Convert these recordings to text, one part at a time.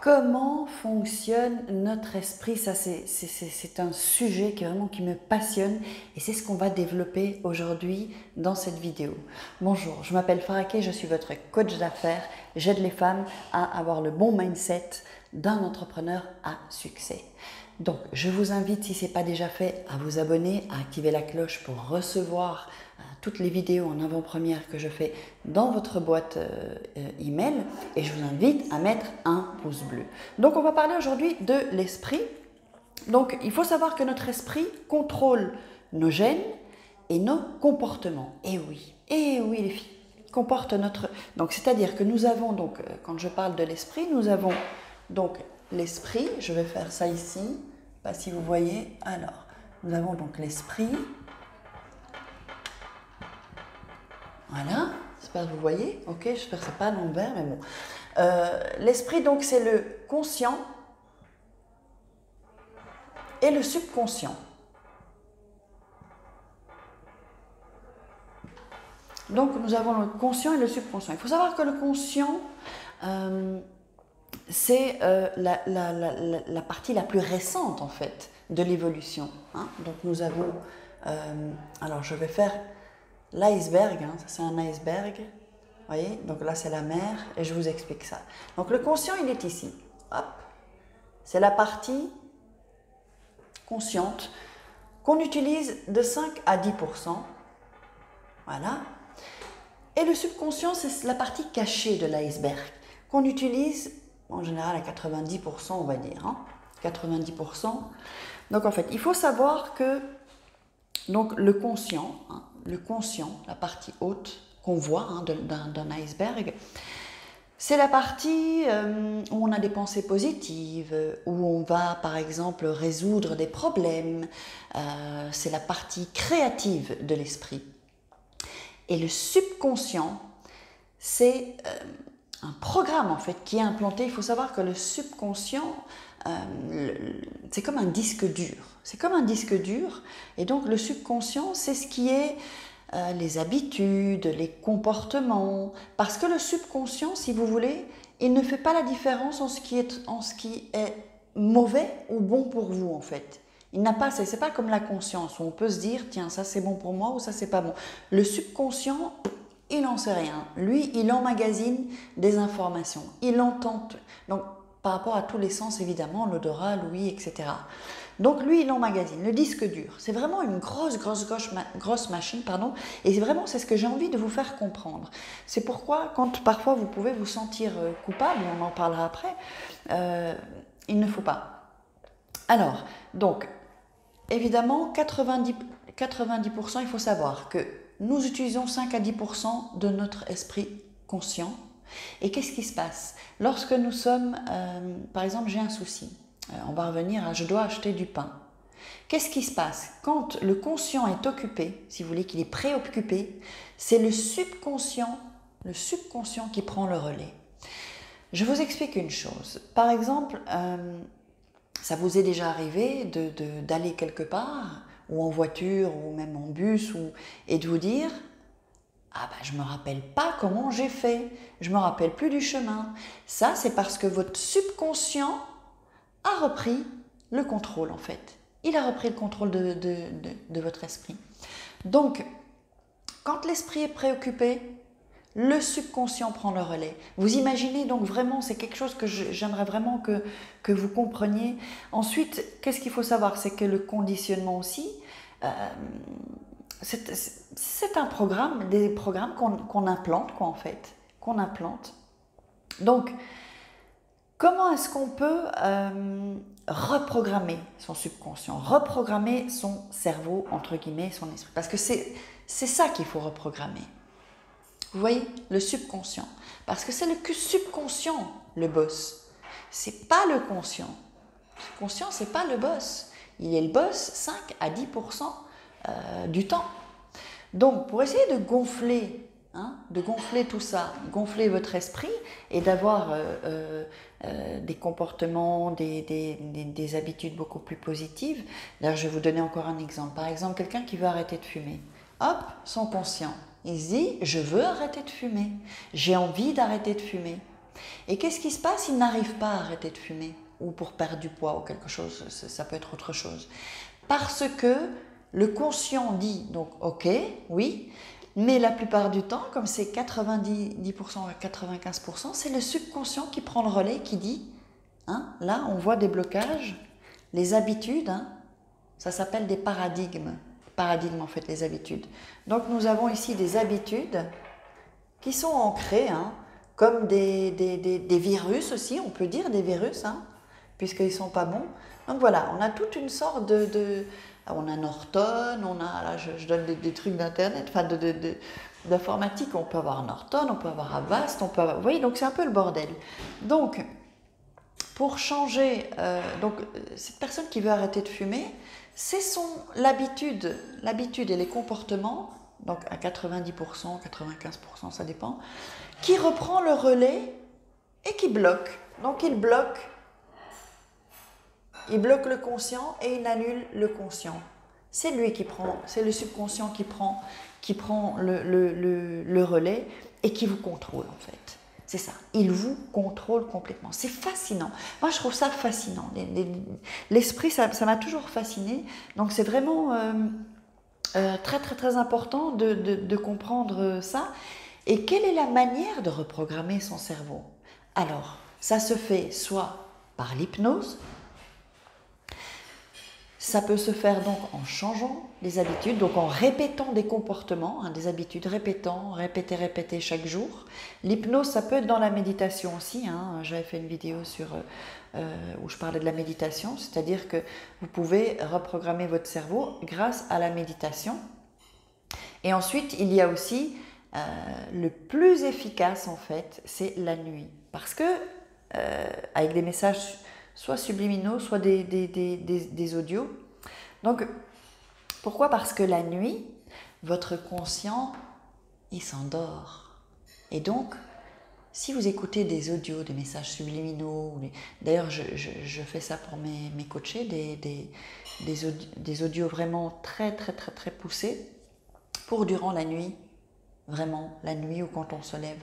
Comment fonctionne notre esprit? Ça, c'est un sujet qui me passionne et c'est ce qu'on va développer aujourd'hui dans cette vidéo. Bonjour, je m'appelle Faraké, je suis votre coach d'affaires. J'aide les femmes à avoir le bon mindset d'un entrepreneur à succès. Donc, je vous invite, si ce n'est pas déjà fait, à vous abonner, à activer la cloche pour recevoir toutes les vidéos en avant-première que je fais dans votre boîte email, et je vous invite à mettre un pouce bleu. Donc, on va parler aujourd'hui de l'esprit. Donc, il faut savoir que notre esprit contrôle nos gènes et nos comportements. Et oui les filles, comporte notre... Donc, c'est-à-dire que nous avons, donc, quand je parle de l'esprit, nous avons donc l'esprit, je vais faire ça ici, je ne sais pas si vous voyez. Alors, nous avons donc l'esprit. Voilà, j'espère que vous voyez. Ok, j'espère que ce n'est pas à l'envers, mais bon. L'esprit, donc, c'est le conscient et le subconscient. Donc, nous avons le conscient et le subconscient. Il faut savoir que le conscient, c'est la partie la plus récente, en fait, de l'évolution. Hein. Donc, nous avons... alors, je vais faire l'iceberg. Hein. Ça, c'est un iceberg. Vous voyez? Donc, là, c'est la mer. Et je vous explique ça. Donc, le conscient, il est ici. Hop. C'est la partie consciente qu'on utilise de 5 à 10%. Voilà. Et le subconscient, c'est la partie cachée de l'iceberg qu'on utilise en général à 90%, on va dire. Hein, 90%. Donc, en fait, il faut savoir que donc, le conscient, la partie haute qu'on voit hein, d'un iceberg, c'est la partie où on a des pensées positives, où on va par exemple résoudre des problèmes. C'est la partie créative de l'esprit. Et le subconscient, c'est un programme en fait qui est implanté. Il faut savoir que le subconscient, c'est comme un disque dur. C'est comme un disque dur. Et donc le subconscient, c'est ce qui est les habitudes, les comportements. Parce que le subconscient, si vous voulez, il ne fait pas la différence en ce qui est mauvais ou bon pour vous en fait. Il n'a pas, c'est pas comme la conscience où on peut se dire tiens ça c'est bon pour moi ou ça c'est pas bon. Le subconscient, il n'en sait rien. Lui, il emmagasine des informations. Il entend, donc par rapport à tous les sens évidemment, l'odorat, l'ouïe, etc. Donc lui, il emmagasine le disque dur. C'est vraiment une grosse machine, pardon. Et vraiment, c'est ce que j'ai envie de vous faire comprendre. C'est pourquoi, quand parfois vous pouvez vous sentir coupable, on en parlera après, il ne faut pas. Alors, donc, évidemment, 90%, il faut savoir que nous utilisons 5 à 10% de notre esprit conscient. Et qu'est-ce qui se passe? Lorsque nous sommes, par exemple, j'ai un souci, on va revenir à je dois acheter du pain. Qu'est-ce qui se passe? Quand le conscient est occupé, si vous voulez qu'il est préoccupé, c'est le subconscient qui prend le relais. Je vous explique une chose. Par exemple, ça vous est déjà arrivé d'aller quelque part, ou en voiture, ou même en bus, et de vous dire « Ah ben, je ne me rappelle pas comment j'ai fait, je ne me rappelle plus du chemin. » Ça, c'est parce que votre subconscient a repris le contrôle, en fait. Il a repris le contrôle de votre esprit. Donc, quand l'esprit est préoccupé, le subconscient prend le relais. Vous imaginez donc vraiment, c'est quelque chose que j'aimerais vraiment que vous compreniez. Ensuite, qu'est-ce qu'il faut savoir? C'est que le conditionnement aussi, c'est un programme, des programmes qu'on implante, quoi, en fait. Qu'on implante. Donc, comment est-ce qu'on peut reprogrammer son subconscient, reprogrammer son cerveau, entre guillemets, son esprit? Parce que c'est ça qu'il faut reprogrammer. Vous voyez, le subconscient. Parce que c'est le subconscient, le boss. C'est pas le conscient. Le conscient, c'est pas le boss. Il est le boss 5 à 10% du temps. Donc, pour essayer de gonfler tout ça, gonfler votre esprit et d'avoir des comportements, des habitudes beaucoup plus positives. D'ailleurs, je vais vous donner encore un exemple. Par exemple, quelqu'un qui veut arrêter de fumer. Hop, son conscient. Il se dit, je veux arrêter de fumer. J'ai envie d'arrêter de fumer. Et qu'est-ce qui se passe? Ils n'arrivent pas à arrêter de fumer, ou pour perdre du poids ou quelque chose, ça peut être autre chose. Parce que le conscient dit, donc ok, oui, mais la plupart du temps, comme c'est 90% à 95%, c'est le subconscient qui prend le relais, qui dit, hein, là on voit des blocages, les habitudes, hein, ça s'appelle des paradigmes. Paradigmes en fait, les habitudes. Donc nous avons ici des habitudes qui sont ancrées, hein, comme des virus aussi, on peut dire des virus, hein, puisqu'ils ne sont pas bons. Donc voilà, on a toute une sorte on a Norton, on a, là je donne des trucs d'internet, enfin d'informatique, on peut avoir Norton, on peut avoir Avast, on peut avoir, vous voyez, donc c'est un peu le bordel. Donc, pour changer, cette personne qui veut arrêter de fumer, c'est l'habitude et les comportements, donc à 90%, 95%, ça dépend, qui reprend le relais et qui bloque. Donc il bloque le conscient et il annule le conscient. C'est lui qui prend, c'est le subconscient qui prend le relais et qui vous contrôle en fait. C'est ça, il vous contrôle complètement. C'est fascinant. Moi, je trouve ça fascinant. L'esprit, ça m'a toujours fasciné. Donc, c'est vraiment très, très, très important de comprendre ça. Et quelle est la manière de reprogrammer son cerveau? Alors, ça se fait soit par l'hypnose, ça peut se faire donc en changeant les habitudes, donc en répétant des comportements, hein, des habitudes, répéter chaque jour. L'hypnose, ça peut être dans la méditation aussi, hein. J'avais fait une vidéo où je parlais de la méditation, c'est-à-dire que vous pouvez reprogrammer votre cerveau grâce à la méditation. Et ensuite, il y a aussi le plus efficace en fait, c'est la nuit. Parce que avec des messages soit subliminaux, soit des audios. Donc, pourquoi? Parce que la nuit, votre conscient, il s'endort. Et donc, si vous écoutez des audios, des messages subliminaux, d'ailleurs, je fais ça pour mes coachés, des audios vraiment très, très, très, très poussés, pour durant la nuit, vraiment, la nuit ou quand on se lève,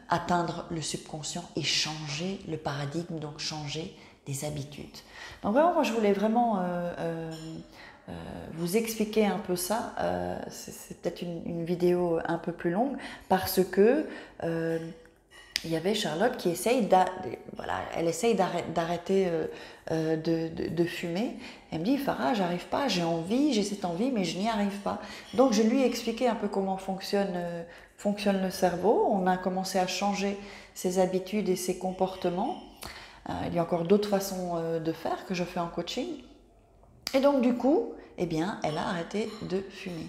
atteindre le subconscient et changer le paradigme, donc changer des habitudes. Donc vraiment, moi je voulais vraiment vous expliquer un peu ça. C'est peut-être une vidéo un peu plus longue parce que il y avait Charlotte qui essaye d'arrêter de fumer. Elle me dit, Farah, j'arrive pas, j'ai cette envie, mais je n'y arrive pas. Donc je lui ai expliqué un peu comment fonctionne le cerveau. On a commencé à changer ses habitudes et ses comportements. Il y a encore d'autres façons de faire que je fais en coaching. Et donc du coup, eh bien, elle a arrêté de fumer.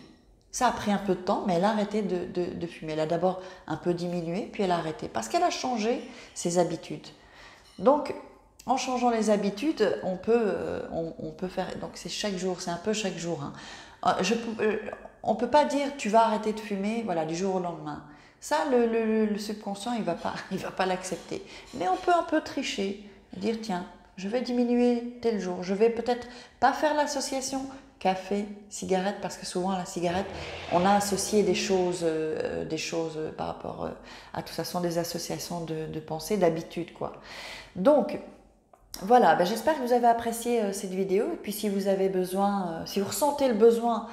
Ça a pris un peu de temps, mais elle a arrêté de fumer. Elle a d'abord un peu diminué, puis elle a arrêté. Parce qu'elle a changé ses habitudes. Donc, en changeant les habitudes, on peut faire... Donc, c'est chaque jour, c'est un peu chaque jour. Hein. On ne peut pas dire, tu vas arrêter de fumer, voilà, du jour au lendemain. Ça, le subconscient, il va pas l'accepter. Mais on peut un peu tricher, dire, tiens, je vais diminuer tel jour. Je vais peut-être pas faire l'association café, cigarette, parce que souvent la cigarette, on a associé des choses par rapport à tout ça, sont des associations de pensée, d'habitude, quoi. Donc, voilà, ben j'espère que vous avez apprécié cette vidéo. Et puis si vous avez besoin, si vous ressentez le besoin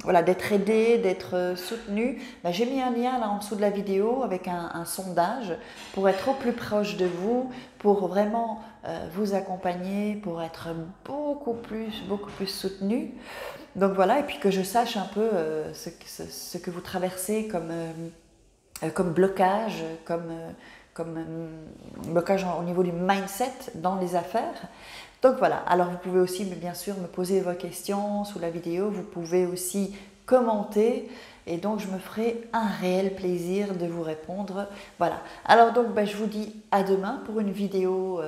voilà, d'être aidé, d'être soutenu, ben j'ai mis un lien là en dessous de la vidéo avec un sondage pour être au plus proche de vous, pour vraiment vous accompagner, pour être beaucoup plus soutenu. Donc voilà, et puis que je sache un peu ce que vous traversez comme blocage, comme blocage au niveau du mindset dans les affaires. Donc voilà, alors vous pouvez aussi bien sûr me poser vos questions sous la vidéo, vous pouvez aussi commenter et donc je me ferai un réel plaisir de vous répondre. Voilà, alors donc je vous dis à demain pour une vidéo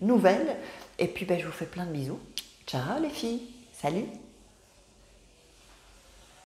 nouvelle et puis je vous fais plein de bisous. Ciao les filles, salut!